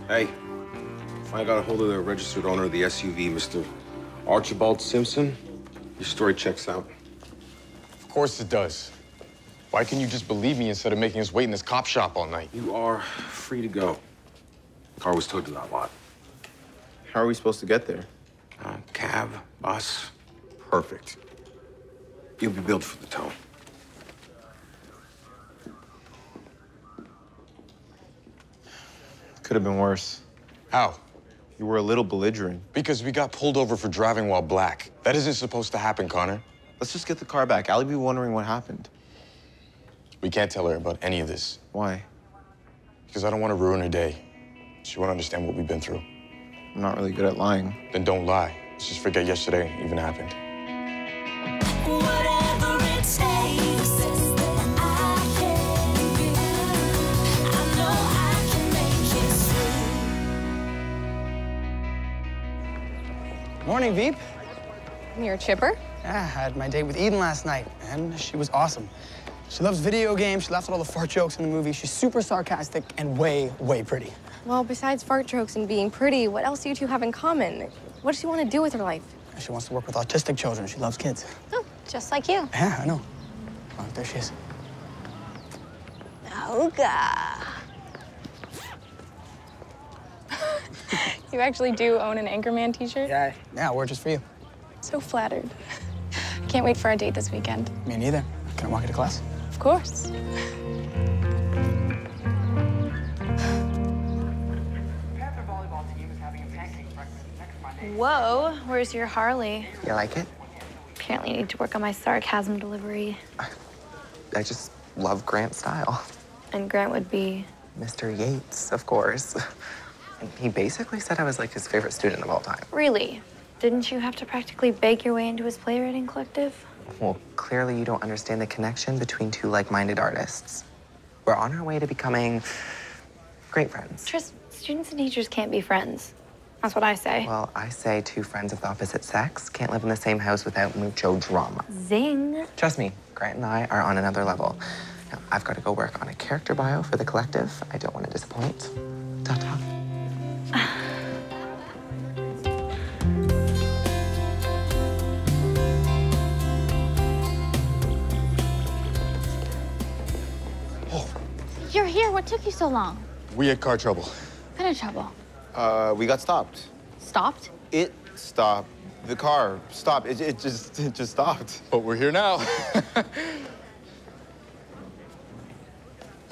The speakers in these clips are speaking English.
Hey, if I got a hold of the registered owner of the SUV, Mr. Archibald Simpson, your story checks out. Of course it does. Why can't you just believe me instead of making us wait in this cop shop all night? You are free to go. The car was towed to that lot. How are we supposed to get there? Cab, bus. Perfect. You'll be billed for the tow. Could have been worse. How? You were a little belligerent. Because we got pulled over for driving while black. That isn't supposed to happen, Connor. Let's just get the car back. Alli be wondering what happened. We can't tell her about any of this. Why? Because I don't want to ruin her day. She won't understand what we've been through. I'm not really good at lying. Then don't lie. Let's just forget yesterday even happened. Whatever it takes, I can be. I know I can make it through. Morning, Veep. You're chipper? Yeah, I had my date with Eden last night, and she was awesome. She loves video games, she laughs at all the fart jokes in the movie. She's super sarcastic and way, way pretty. Well, besides fart jokes and being pretty, what else do you two have in common? What does she want to do with her life? She wants to work with autistic children. She loves kids. Oh, just like you. Yeah, I know. Oh, there she is. Oga. You actually do own an Anchorman t-shirt? Yeah, we're just for you. So flattered. Can't wait for our date this weekend. Me neither. Can I walk you to class? Of course. Whoa, where's your Harley? You like it? Apparently I need to work on my sarcasm delivery. I just love Grant's style. And Grant would be? Mr. Yates, of course. And he basically said I was like his favorite student of all time. Really? Didn't you have to practically beg your way into his playwriting collective? Well, clearly you don't understand the connection between two like-minded artists. We're on our way to becoming great friends. Tris, students and teachers can't be friends. That's what I say. Well, I say two friends of the opposite sex can't live in the same house without mucho drama. Zing. Trust me, Grant and I are on another level. Now, I've got to go work on a character bio for the collective. I don't want to disappoint. Ta-ta. You're here. What took you so long? We had car trouble. What kind of trouble? We got stopped. Stopped? It stopped. The car stopped. It just stopped. But we're here now.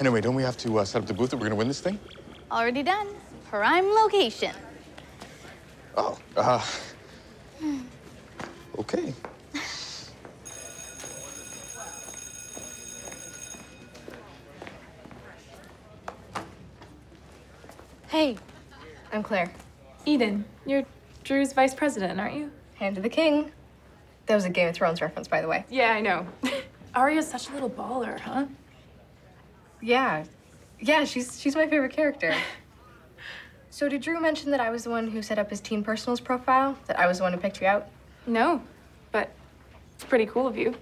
Anyway, don't we have to set up the booth that we're gonna win this thing? Already done. Prime location. Oh, okay. Hey, I'm Clare. Eden, you're Drew's vice president, aren't you? Hand to the king. That was a Game of Thrones reference, by the way. Yeah, I know. Arya's such a little baller, huh? Yeah, she's my favorite character. So did Drew mention that I was the one who set up his teen personals profile? That I was the one who picked you out? No, but it's pretty cool of you.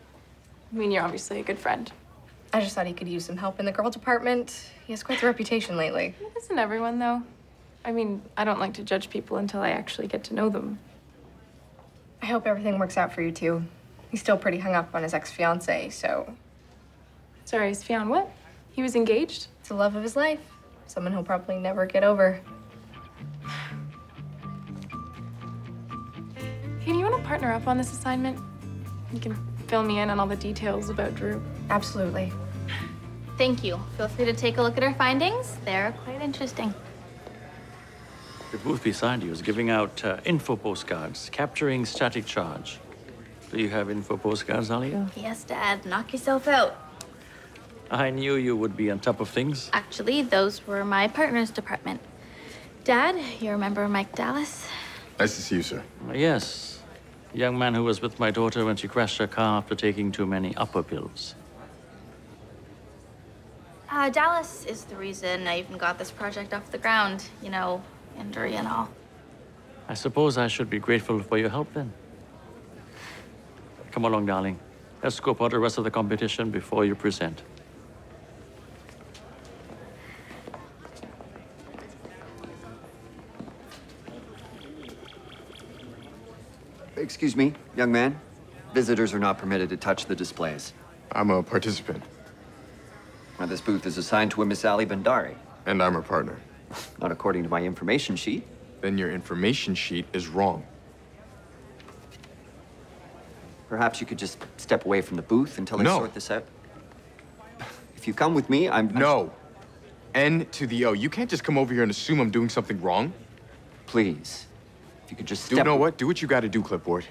I mean, you're obviously a good friend. I just thought he could use some help in the girl department. He has quite the reputation lately. Isn't everyone, though? I mean, I don't like to judge people until I actually get to know them. I hope everything works out for you, too. He's still pretty hung up on his ex-fiancée, so... Sorry, his fiancé what? He was engaged? It's the love of his life. Someone he'll probably never get over. Hey, do you want to partner up on this assignment? You can fill me in on all the details about Drew. Absolutely. Thank you. Feel free to take a look at our findings. They're quite interesting. The booth beside you is giving out info postcards, capturing static charge. Do you have info postcards, Alli? Yes, Dad. Knock yourself out. I knew you would be on top of things. Actually, those were my partner's department. Dad, you remember Mike Dallas? Nice to see you, sir. Yes. The young man who was with my daughter when she crashed her car after taking too many upper pills. Dallas is the reason I even got this project off the ground. You know, injury and all. I suppose I should be grateful for your help then. Come along, darling. Let's scope out the rest of the competition before you present. Excuse me, young man. Visitors are not permitted to touch the displays. I'm a participant. Now, this booth is assigned to a Miss Alli Bhandari. And I'm her partner. Not according to my information sheet. Then your information sheet is wrong. Perhaps you could just step away from the booth until I No. sort this out. If you come with me, No. N to the O. You can't just come over here and assume I'm doing something wrong. Please. If you could just You know what? Do what you gotta do, Clipboard.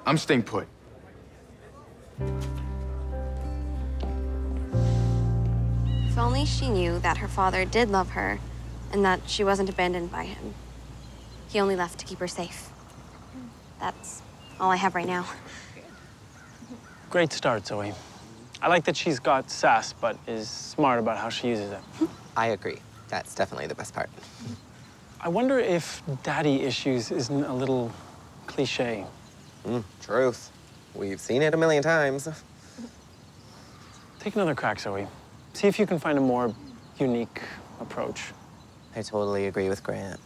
I'm staying put. If only she knew that her father did love her and that she wasn't abandoned by him. He only left to keep her safe. That's all I have right now. Great start, Zoe. I like that she's got sass, but is smart about how she uses it. I agree. That's definitely the best part. I wonder if daddy issues isn't a little cliche. Truth. We've seen it a million times. Take another crack, Zoe. See if you can find a more unique approach. I totally agree with Grant.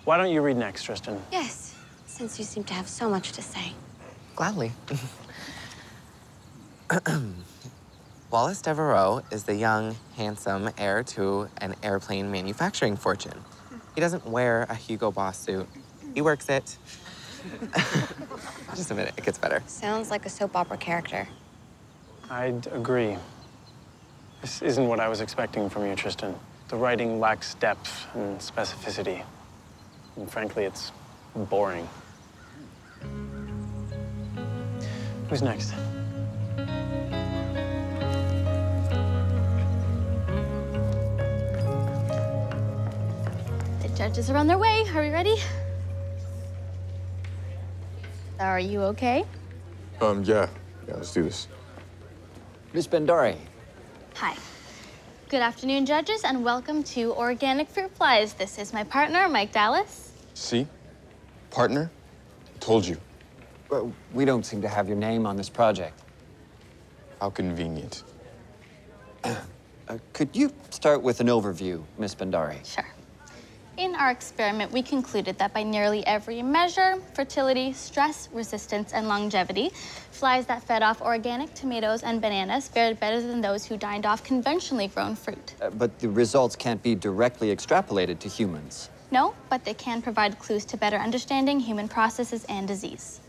Why don't you read next, Tristan? Yes, since you seem to have so much to say. Gladly. Wallace Devereaux is the young, handsome heir to an airplane manufacturing fortune. He doesn't wear a Hugo Boss suit. He works it. Just a minute, it gets better. Sounds like a soap opera character. I'd agree. This isn't what I was expecting from you, Tristan. The writing lacks depth and specificity. And frankly, it's boring. Who's next? The judges are on their way. Are we ready? Are you okay? Yeah, let's do this. Miss Bhandari. Hi. Good afternoon, judges, and welcome to Organic Fruit Flies. This is my partner, Mike Dallas. See? Partner? Told you. Well, we don't seem to have your name on this project. How convenient. Could you start with an overview, Miss Bhandari? Sure. In our experiment, we concluded that by nearly every measure, fertility, stress, resistance, and longevity, flies that fed off organic tomatoes and bananas fared better than those who dined off conventionally grown fruit. But the results can't be directly extrapolated to humans. No, but they can provide clues to better understanding human processes and disease.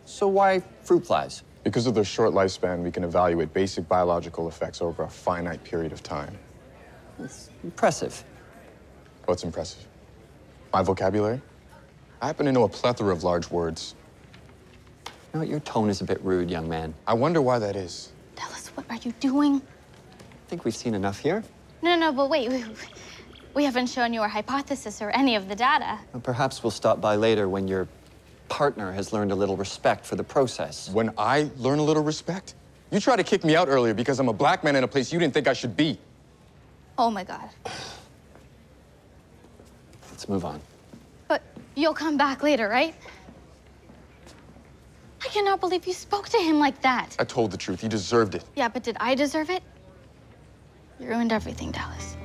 So why fruit flies? Because of their short lifespan, we can evaluate basic biological effects over a finite period of time. It's impressive. What's impressive? My vocabulary? I happen to know a plethora of large words. You know, your tone is a bit rude, young man. I wonder why that is. Dallas, what are you doing? I think we've seen enough here. No, but wait. We haven't shown you our hypothesis or any of the data. Well, perhaps we'll stop by later when your partner has learned a little respect for the process. When I learn a little respect? You tried to kick me out earlier because I'm a black man in a place you didn't think I should be. Oh, my God. Let's move on. But you'll come back later, right? I cannot believe you spoke to him like that. I told the truth. He deserved it. Yeah, but did I deserve it? You ruined everything, Dallas.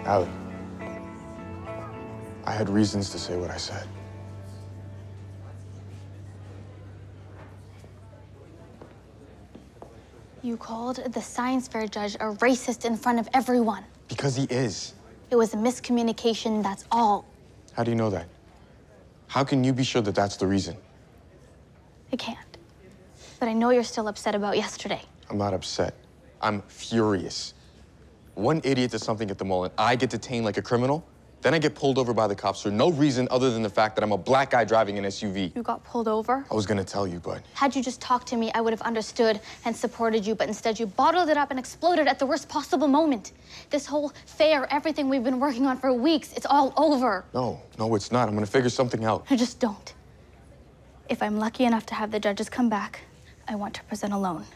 Alli, I had reasons to say what I said. You called the science fair judge a racist in front of everyone. Because he is. It was a miscommunication, that's all. How do you know that? How can you be sure that that's the reason? I can't. But I know you're still upset about yesterday. I'm not upset. I'm furious. One idiot does something at the mall and I get detained like a criminal. Then I get pulled over by the cops for no reason other than the fact that I'm a black guy driving an SUV. You got pulled over? I was gonna tell you, but... Had you just talked to me, I would have understood and supported you, but instead you bottled it up and exploded at the worst possible moment. This whole fair, everything we've been working on for weeks, it's all over. No, it's not. I'm gonna figure something out. I just don't. If I'm lucky enough to have the judges come back, I want to present alone.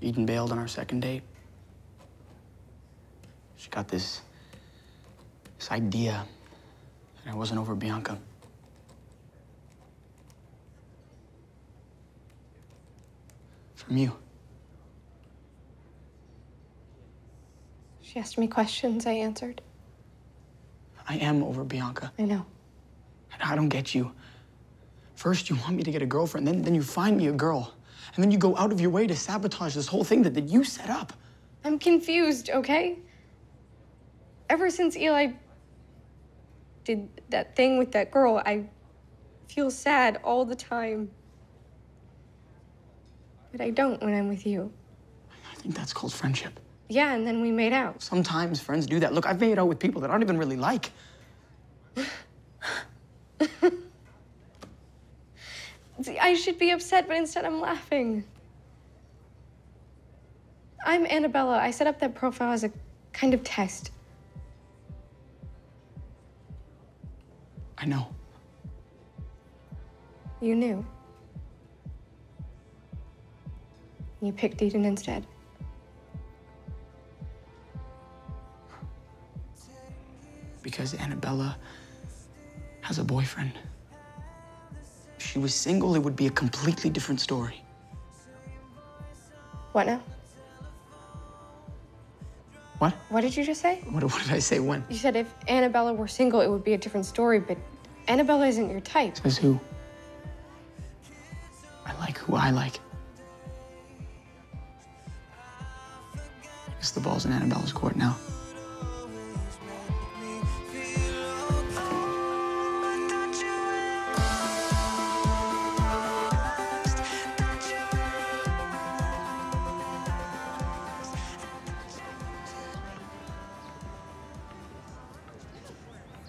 Eden bailed on our second date. She got this idea that I wasn't over Bianca. From you. She asked me questions, I answered. I am over Bianca. I know. I don't get you. First, you want me to get a girlfriend, then you find me a girl. And then you go out of your way to sabotage this whole thing that you set up. I'm confused, okay? Ever since Eli did that thing with that girl, I feel sad all the time. But I don't when I'm with you. I think that's called friendship. Yeah, and then we made out. Sometimes friends do that. Look, I've made out with people that I don't even really like. See, I should be upset, but instead I'm laughing. I'm Annabella. I set up that profile as a kind of test. I know. You knew. You picked Eden instead. Because Annabella has a boyfriend. If she was single, it would be a completely different story. What now? What? What did you just say? What did I say when? You said if Annabella were single, it would be a different story, but Annabella isn't your type. Says who? I like who I like. I guess the ball's in Annabella's court now.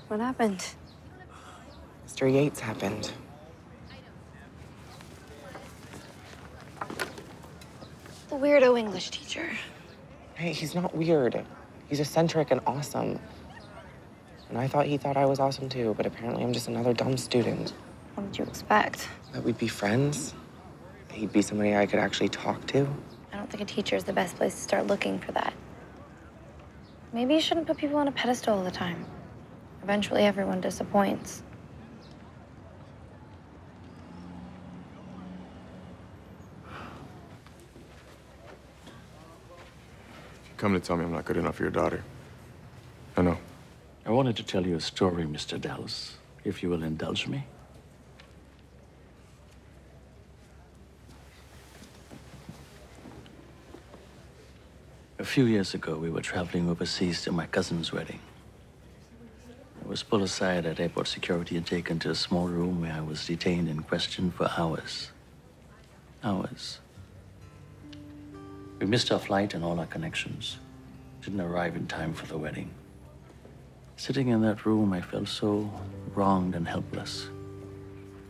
What happened? Mr. Yates happened. The weirdo English teacher. Hey, he's not weird. He's eccentric and awesome. And I thought he thought I was awesome too, but apparently I'm just another dumb student. What did you expect? That we'd be friends. He'd be somebody I could actually talk to. I don't think a teacher is the best place to start looking for that. Maybe you shouldn't put people on a pedestal all the time. Eventually, everyone disappoints. You come to tell me I'm not good enough for your daughter. I know. I wanted to tell you a story, Mr. Dallas, if you will indulge me. A few years ago, we were traveling overseas to my cousin's wedding. I was pulled aside at airport security and taken to a small room where I was detained and questioned for hours. Hours. We missed our flight and all our connections. Didn't arrive in time for the wedding. Sitting in that room, I felt so wronged and helpless.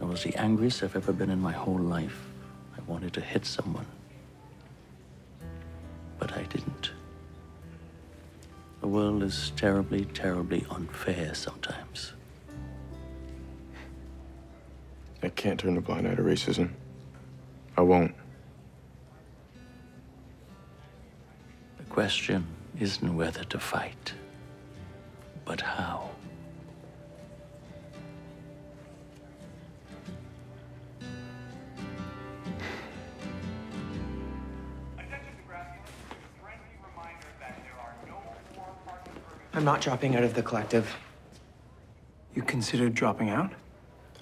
It was the angriest I've ever been in my whole life. I wanted to hit someone. But I didn't. The world is terribly, terribly unfair sometimes. I can't turn a blind eye to racism. I won't. The question isn't whether to fight, but how. I'm not dropping out of the collective. You considered dropping out?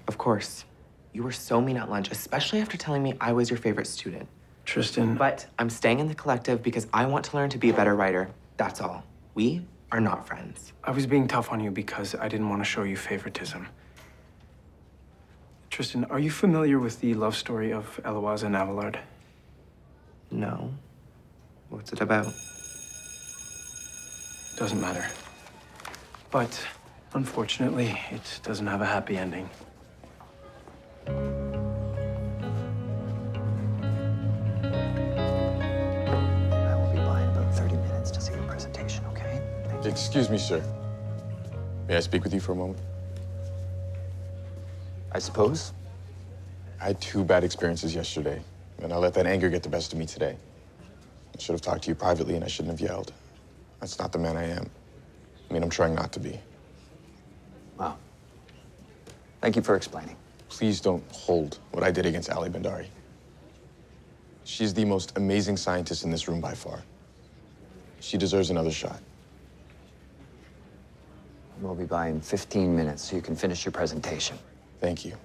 Of course. You were so mean at lunch, especially after telling me I was your favorite student. Tristan. But I'm staying in the collective because I want to learn to be a better writer. That's all. We are not friends. I was being tough on you because I didn't want to show you favoritism. Tristan, are you familiar with the love story of Eloise and Abelard? No. What's it about? Doesn't matter. But unfortunately, it doesn't have a happy ending. I will be by in about 30 minutes to see your presentation, okay? Thank you. Excuse me, sir. May I speak with you for a moment? I suppose. I had 2 bad experiences yesterday, and I let that anger get the best of me today. I should have talked to you privately and I shouldn't have yelled. That's not the man I am. I mean, I'm trying not to be. Wow. Thank you for explaining. Please don't hold what I did against Alli Bhandari. She's the most amazing scientist in this room by far. She deserves another shot. We'll be by in 15 minutes so you can finish your presentation. Thank you.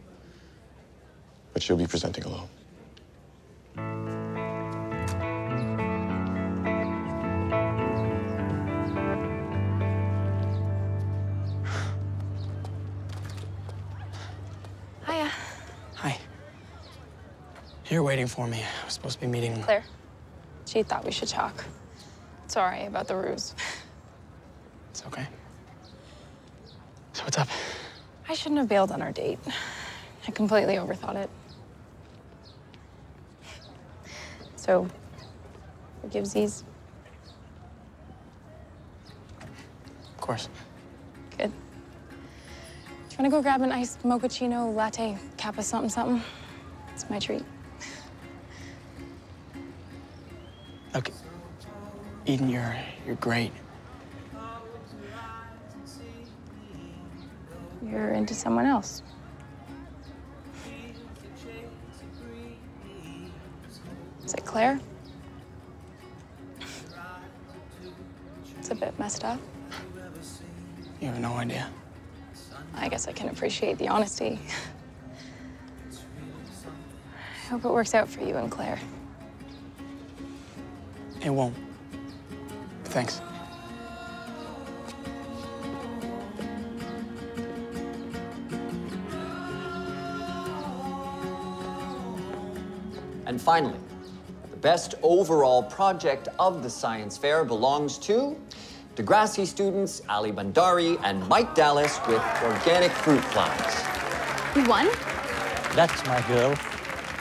But she'll be presenting alone. Hiya. Hi. You're waiting for me. I was supposed to be meeting... Claire, she thought we should talk. Sorry about the ruse. It's okay. So what's up? I shouldn't have bailed on our date. I completely overthought it. So, forgivesies? Of course. Good. Do you want to go grab an iced mochaccino latte, kappa something something? It's my treat. Look, Eden, you're great. You're into someone else. Is it Claire? It's a bit messed up. You have no idea. I guess I can appreciate the honesty. I hope it works out for you and Claire. It won't. Thanks. And finally, the best overall project of the science fair belongs to Degrassi students Alli Bhandari and Mike Dallas with organic fruit flies. You won? That's my girl.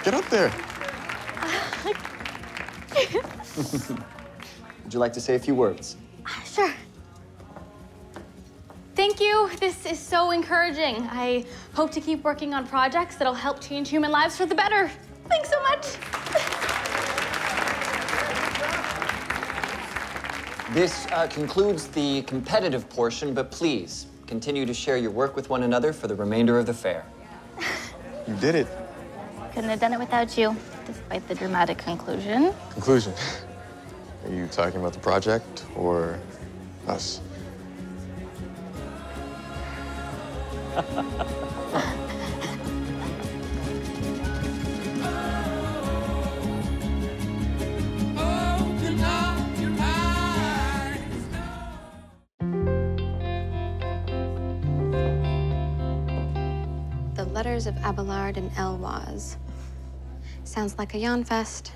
Get up there. Would you like to say a few words? Sure. Thank you. This is so encouraging. I hope to keep working on projects that'll help change human lives for the better. Thanks so much. This concludes the competitive portion, but please continue to share your work with one another for the remainder of the fair. You did it. Couldn't have done it without you, despite the dramatic conclusion. Conclusion. Are you talking about the project or us? The letters of Abelard and Elwaz. Sounds like a yawn fest.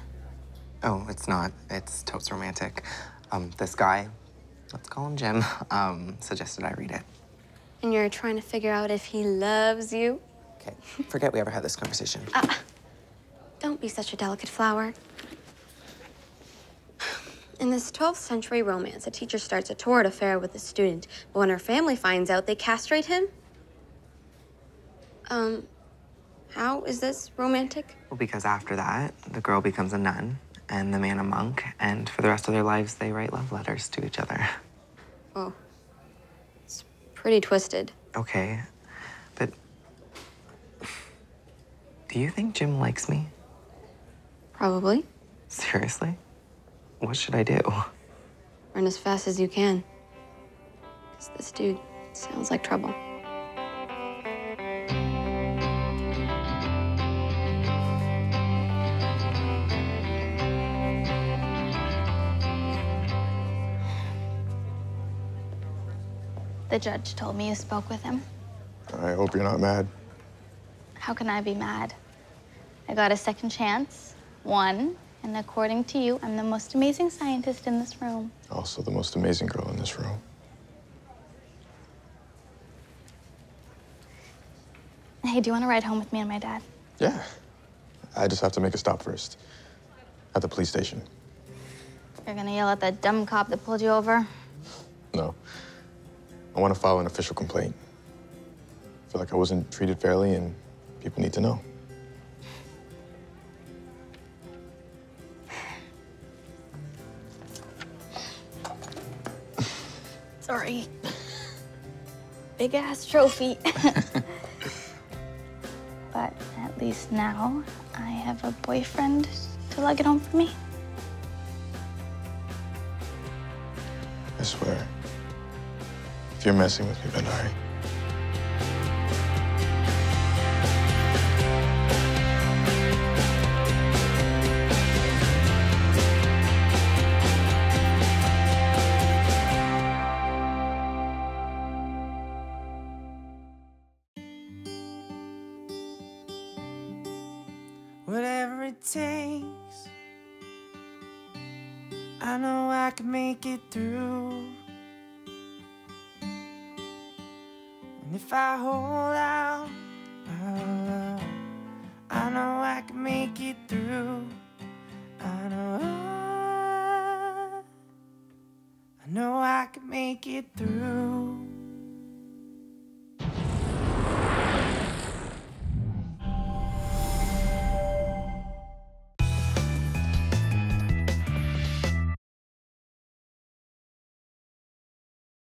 Oh, it's not. It's totes romantic. This guy, let's call him Jim, suggested I read it. And you're trying to figure out if he loves you? Okay, forget we ever had this conversation. Don't be such a delicate flower. In this 12th century romance, a teacher starts a torrid affair with a student, but when her family finds out, they castrate him? How is this romantic? Well, because after that, the girl becomes a nun and the man a monk, and for the rest of their lives, they write love letters to each other. Oh, it's pretty twisted. Okay, but do you think Jim likes me? Probably. Seriously? What should I do? Run as fast as you can. Because this dude sounds like trouble. The judge told me you spoke with him. I hope you're not mad. How can I be mad? I got a second chance, won, and according to you, I'm the most amazing scientist in this room. Also the most amazing girl in this room. Hey, do you want to ride home with me and my dad? Yeah. I just have to make a stop first. At the police station. You're gonna yell at that dumb cop that pulled you over? No. I want to file an official complaint. I feel like I wasn't treated fairly and people need to know. Sorry. Big ass trophy. But at least now I have a boyfriend to lug it home for me. I swear, if you're messing with me, Bhandari. Whatever it takes, I know I can make it through. And if I hold out, I know I can make it through. I know I can make it through.